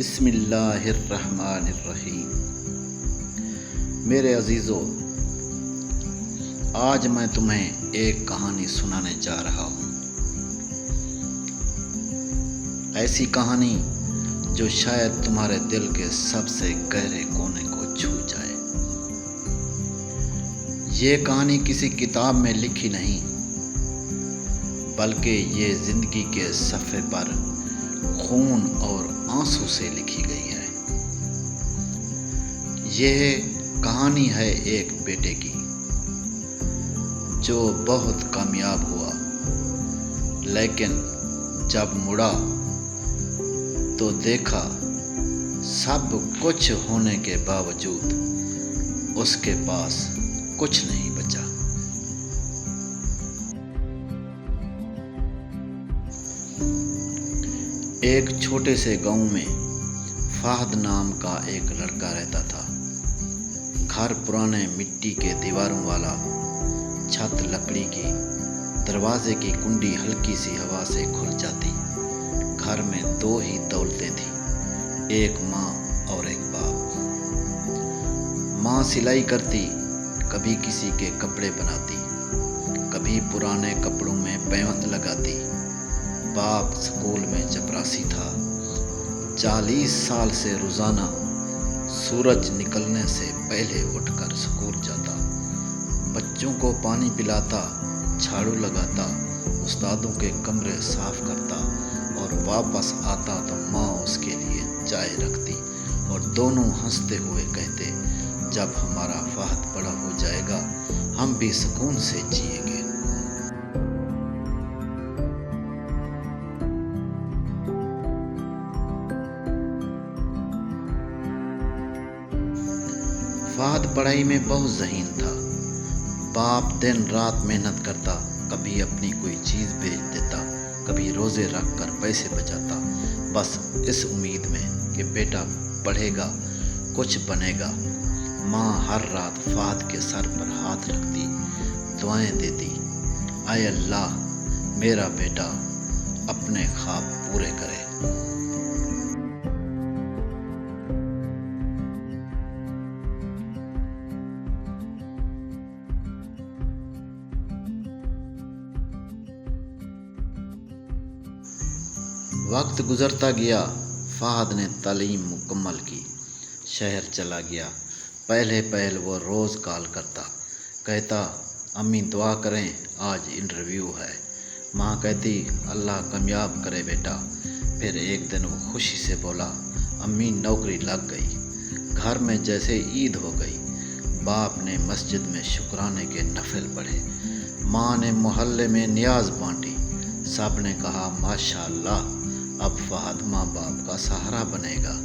بسم اللہ الرحمن الرحیم۔ میرے عزیزو، آج میں تمہیں ایک کہانی سنانے جا رہا ہوں، ایسی کہانی جو شاید تمہارے دل کے سب سے گہرے کونے کو چھو جائے۔ یہ کہانی کسی کتاب میں لکھی نہیں، بلکہ یہ زندگی کے صفحے پر خون اور آنسو سے لکھی گئی ہے۔ یہ کہانی ہے ایک بیٹے کی جو بہت کامیاب ہوا، لیکن جب مڑا تو دیکھا سب کچھ ہونے کے باوجود اس کے پاس کچھ نہیں بچا۔ ایک چھوٹے سے گاؤں میں فہد نام کا ایک لڑکا رہتا تھا۔ گھر پرانے مٹی کے دیواروں والا، چھت لکڑی کی، دروازے کی کنڈی ہلکی سی ہوا سے کھل جاتی۔ گھر میں دو ہی دولتیں تھیں، ایک ماں اور ایک باپ۔ ماں سلائی کرتی، کبھی کسی کے کپڑے بناتی، کبھی پرانے کپڑوں میں پیوند لگاتی۔ باپ سکول میں چپراسی تھا۔ 40 سال سے روزانہ سورج نکلنے سے پہلے اٹھ کر سکول جاتا، بچوں کو پانی پلاتا، جھاڑو لگاتا، استادوں کے کمرے صاف کرتا، اور واپس آتا تو ماں اس کے لیے چائے رکھتی اور دونوں ہنستے ہوئے کہتے، جب ہمارا فہد بڑا ہو جائے گا ہم بھی سکون سے جئیں گے۔ فہد پڑھائی میں بہت ذہین تھا۔ باپ دن رات محنت کرتا، کبھی اپنی کوئی چیز بیچ دیتا، کبھی روزے رکھ کر پیسے بچاتا، بس اس امید میں کہ بیٹا پڑھے گا، کچھ بنے گا۔ ماں ہر رات فہد کے سر پر ہاتھ رکھتی، دعائیں دیتی، اے اللہ میرا بیٹا اپنے خواب پورے کرے۔ وقت گزرتا گیا، فہد نے تعلیم مکمل کی، شہر چلا گیا۔ پہلے وہ روز کال کرتا، کہتا امی دعا کریں آج انٹرویو ہے۔ ماں کہتی اللہ کامیاب کرے بیٹا۔ پھر ایک دن وہ خوشی سے بولا امی نوکری لگ گئی۔ گھر میں جیسے عید ہو گئی۔ باپ نے مسجد میں شکرانے کے نفل پڑھے، ماں نے محلے میں نیاز بانٹی، سب نے کہا ماشاءاللہ اب فہد ماں باپ کا سہارا بنے گا۔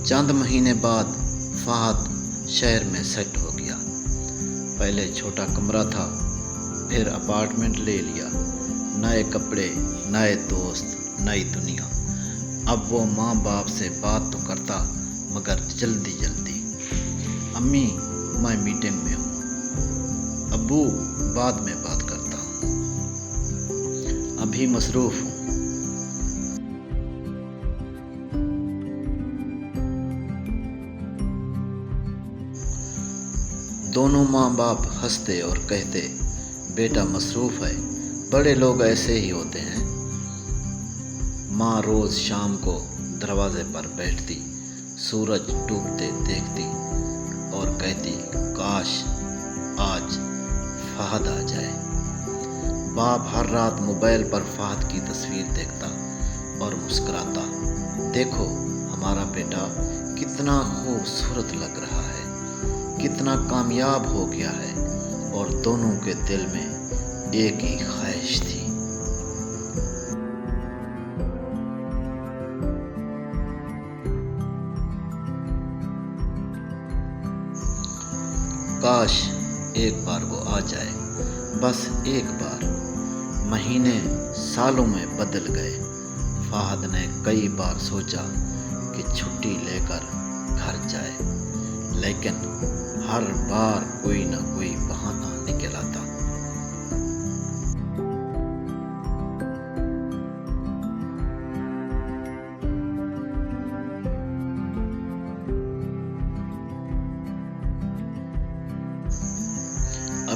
چند مہینے بعد فہد شہر میں سیٹ ہو گیا۔ پہلے چھوٹا کمرہ تھا، پھر اپارٹمنٹ لے لیا، نئے کپڑے، نئے دوست، نئی دنیا۔ اب وہ ماں باپ سے بات تو کرتا مگر جلدی۔ امی میں میٹنگ میں ہوں، ابو بعد میں بات کرتا ہوں، ابھی مصروف ہوں۔ دونوں ماں باپ ہنستے اور کہتے بیٹا مصروف ہے، بڑے لوگ ایسے ہی ہوتے ہیں۔ ماں روز شام کو دروازے پر بیٹھتی، سورج ڈوبتے دیکھتی اور کہتی کاش آج فہد آ جائے۔ باپ ہر رات موبائل پر فہد کی تصویر دیکھتا اور مسکراتا، دیکھو ہمارا بیٹا کتنا خوبصورت لگ رہا ہے، کتنا کامیاب ہو گیا ہے۔ اور دونوں کے دل میں ایک ہی خواہش تھی، کاش ایک بار وہ آ جائے، بس ایک بار۔ مہینے سالوں میں بدل گئے۔ فہد نے کئی بار سوچا کہ چھٹی لے کر گھر جائے، لیکن ہر بار کوئی نہ کوئی بہانہ نکل آتا۔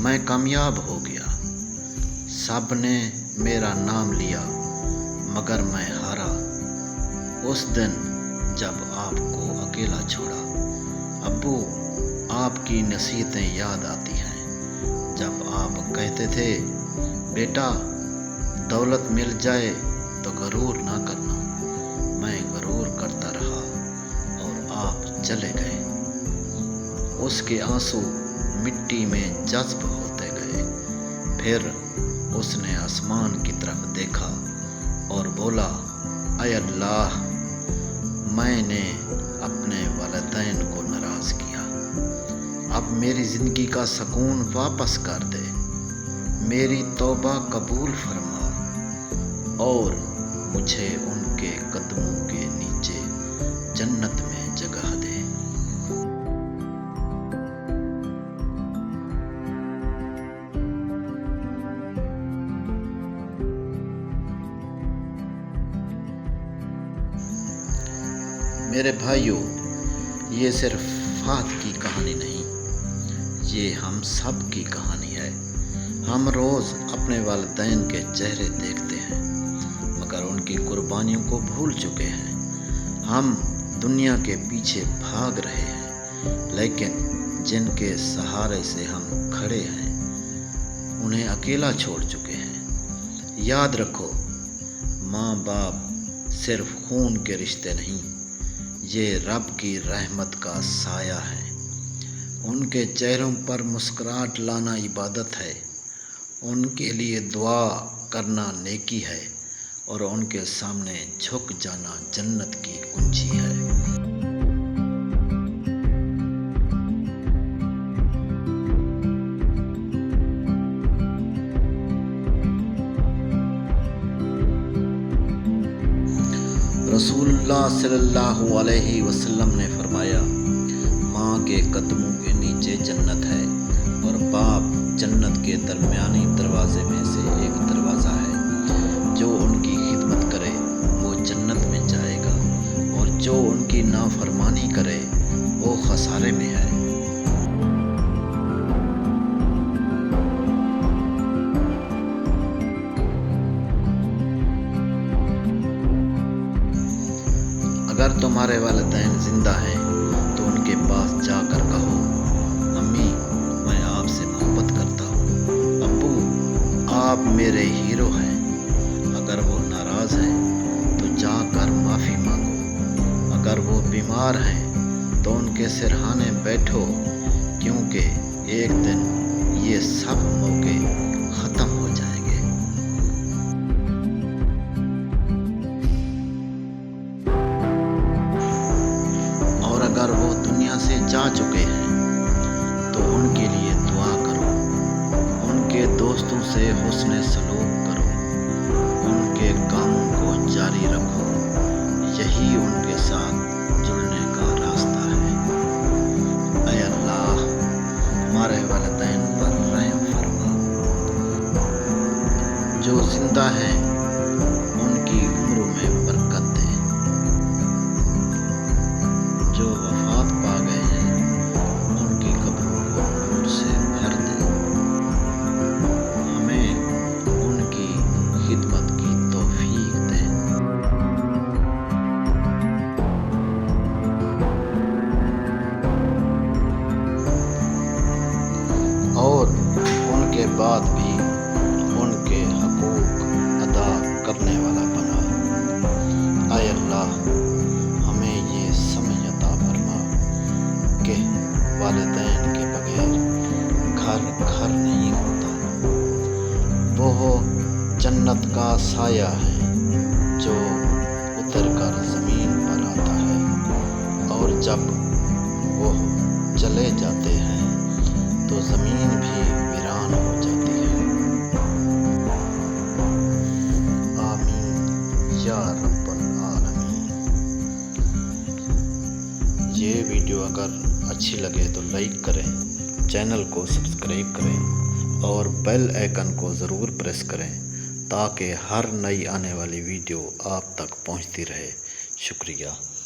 میں کامیاب ہو گیا۔ سب نے میرا نام لیا مگر میں ہارا۔ اس دن جب آپ کو اکیلا چھوڑا۔ ابو، آپ کی نصیحتیں یاد آتی ہیں جب آپ کہتے تھے، بیٹا دولت مل جائے تو غرور نہ کرنا۔ میں غرور کرتا رہا اور آپ چلے گئے۔ اس کے آنسو مٹی میں جذب ہوتے گئے۔ پھر اس نے آسمان کی طرف دیکھا اور بولا، اے اللہ، میں نے اپنے والدین کو ناراض کیا۔ اب میری زندگی کا سکون واپس کر دے، میری توبہ قبول فرما اور مجھے ان کے قدموں کے نیچے جنت میں جگہ دے۔ میرے بھائیوں، یہ صرف فہد کی کہانی نہیں، یہ ہم سب کی کہانی ہے۔ ہم روز اپنے والدین کے چہرے دیکھتے ہیں مگر ان کی قربانیوں کو بھول چکے ہیں۔ ہم دنیا کے پیچھے بھاگ رہے ہیں لیکن جن کے سہارے سے ہم کھڑے ہیں انہیں اکیلا چھوڑ چکے ہیں۔ یاد رکھو، ماں باپ صرف خون کے رشتے نہیں، یہ رب کی رحمت کا سایہ ہے۔ ان کے چہروں پر مسکراہٹ لانا عبادت ہے، ان کے لیے دعا کرنا نیکی ہے اور ان کے سامنے جھک جانا جنت کی کنجی ہے۔ رسول اللہ صلی اللہ علیہ وسلم نے فرمایا، ماں کے قدموں کے نیچے جنت ہے اور باپ جنت کے درمیانی دروازے میں سے ایک دروازہ ہے۔ جو ان کی خدمت کرے وہ جنت میں جائے گا اور جو ان کی نافرمانی کرے وہ خسارے میں ہے۔ اگر تمہارے والدین زندہ ہیں تو ان کے پاس جا کر کہو، امی میں آپ سے محبت کرتا ہوں، ابو آپ میرے ہیرو ہیں۔ اگر وہ ناراض ہیں تو جا کر معافی مانگو۔ اگر وہ بیمار ہیں تو ان کے سرہانے بیٹھو، کیونکہ ایک دن یہ سب موقع ختم ہو جائیں گے۔ اور اگر وہ دنیا سے جا چکے ہیں تو ان کے لیے دعا کرو، ان کے دوستوں سے حسن سلوک کرو، ان کے کاموں کو جاری رکھو، یہی ان کے ساتھ جڑنے کا راستہ ہے۔ اے اللہ، ہمارے والدین پر رحم فرما، جو زندہ ہیں ان کی عمروں میں برکت دے، جو وفات پا گئے ہیں ان کی قبروں کو نور سے بھر دے، ہمیں ان کی خدمت کی توفیق دے۔ اور ان کے بعد بھی ان کے حقوق ادا کرنے والا بنا۔ اے اللہ، ہمیں یہ سمجھ عطا فرما کہ والدین کے بغیر گھر نہیں ہوتا۔ وہ جنت کا سایہ ہے جو اتر کر زمین پر آتا ہے، اور جب وہ چلے جاتے ہیں تو زمین بھی ویران ہو جاتی ہے۔ آمین یا رب العالمین۔ یہ ویڈیو اگر اچھی لگے تو لائک کریں، چینل کو سبسکرائب کریں اور بیل آئیکن کو ضرور پریس کریں تاکہ ہر نئی آنے والی ویڈیو آپ تک پہنچتی رہے۔ شکریہ۔